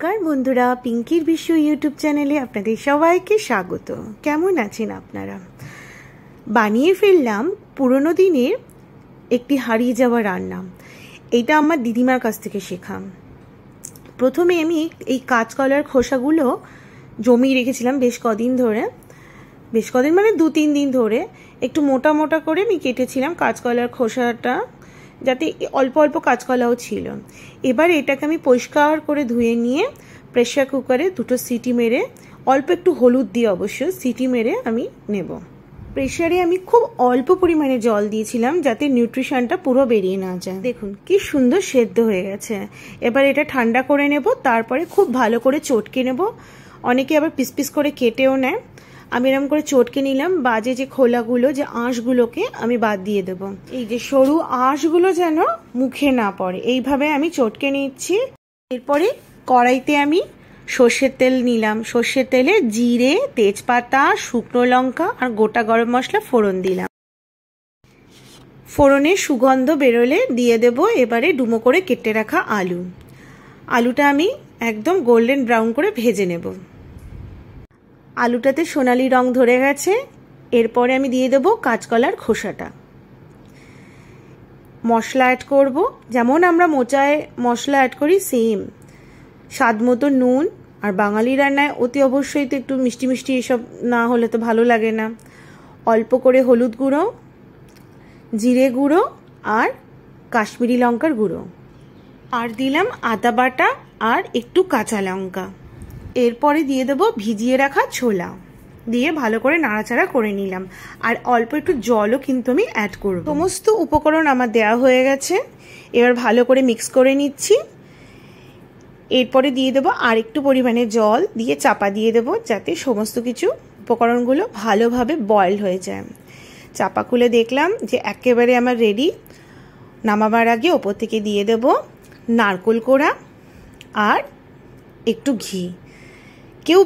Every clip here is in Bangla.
নমস্কার বন্ধুরা, পিঙ্কির বিশ্ব ইউটিউব চ্যানেলে আপনাদের সবাইকে স্বাগত। কেমন আছেন আপনারা? বানিয়ে ফেললাম পুরনো দিনের একটি হারিয়ে যাওয়া রান্না। এইটা আমার দিদিমার কাছ থেকে শেখা। প্রথমে আমি এই কাঁচকলার খোসাগুলো জমিয়ে রেখেছিলাম বেশ কদিন মানে 2-3 দিন ধরে। একটু মোটা মোটা করে আমি কেটেছিলাম কাঁচকলার খোসাটা, যাতে অল্প অল্প কাঁচকলাও ছিল। এবার এটাকে আমি পরিষ্কার করে ধুয়ে নিয়ে প্রেসার কুকারে 2টো সিটি মেরে, অল্প একটু হলুদ দিয়ে অবশ্য সিটি মেরে আমি নেব। প্রেসারে আমি খুব অল্প পরিমাণে জল দিয়েছিলাম যাতে নিউট্রিশনটা পুরো বেরিয়ে না যায়। দেখুন কি সুন্দর সেদ্ধ হয়ে গেছে। এবার এটা ঠান্ডা করে নেব, তারপরে খুব ভালো করে চটকে নেব। অনেকে আবার পিস পিস করে কেটেও নেয়, আমি এরকম করে চটকে নিলাম। বাজে যে খোলাগুলো, যে আঁশগুলোকে আমি বাদ দিয়ে দেবো। এই যে সরু আঁশগুলো যেন মুখে না পড়ে, এইভাবে আমি চটকে নিচ্ছি। এরপরে কড়াইতে আমি সর্ষের তেল নিলাম। সর্ষের তেলে জিরে, তেজপাতা, শুকনো লঙ্কা আর গোটা গরম মশলা ফোড়ন দিলাম। ফোড়নের সুগন্ধ বেরোলে দিয়ে দেব এবারে ডুমো করে কেটে রাখা আলুটা আমি একদম গোল্ডেন ব্রাউন করে ভেজে নেব। আলুটাতে সোনালি রং ধরে গেছে। এরপরে আমি দিয়ে দেব কাঁচকলার খোসাটা। মশলা অ্যাড করব, যেমন আমরা মোচায় মশলা অ্যাড করি সেম। স্বাদ মতো নুন, আর বাঙালি রান্নায় অতি অবশ্যই তো একটু মিষ্টি মিষ্টি এসব না হলে তো ভালো লাগে না। অল্প করে হলুদ গুঁড়ো, জিরে গুঁড়ো আর কাশ্মীরি লঙ্কার গুঁড়ো, আর দিলাম আদা বাটা আর একটু কাঁচা লঙ্কা। এরপরে দিয়ে দেবো ভিজিয়ে রাখা ছোলা, দিয়ে ভালো করে নাড়াচাড়া করে নিলাম। আর অল্প একটু জলও কিন্তু আমি অ্যাড করব। সমস্ত উপকরণ আমার দেওয়া হয়ে গেছে, এবার ভালো করে মিক্স করে নিচ্ছি। এরপরে দিয়ে দেবো আর একটু পরিমাণে জল দিয়ে চাপা দিয়ে দেবো, যাতে সমস্ত কিছু উপকরণগুলো ভালোভাবে বয়েল হয়ে যায়। চাপা খুলে দেখলাম যে একেবারে আমার রেডি। নামাবার আগে ওপর থেকে দিয়ে দেবো নারকেল কোড়া আর একটু ঘি। কেউ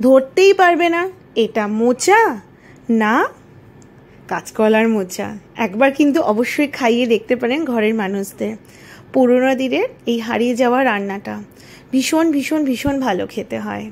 ধরতেই পারবে না এটা মোচা না কাঁচকলার মোচা। একবার কিন্তু অবশ্যই খাইয়ে দেখতে পারেন ঘরের মানুষদের। পুরোনো দিনের এই হারিয়ে যাওয়া রান্নাটা ভীষণ ভীষণ ভীষণ ভালো খেতে হয়।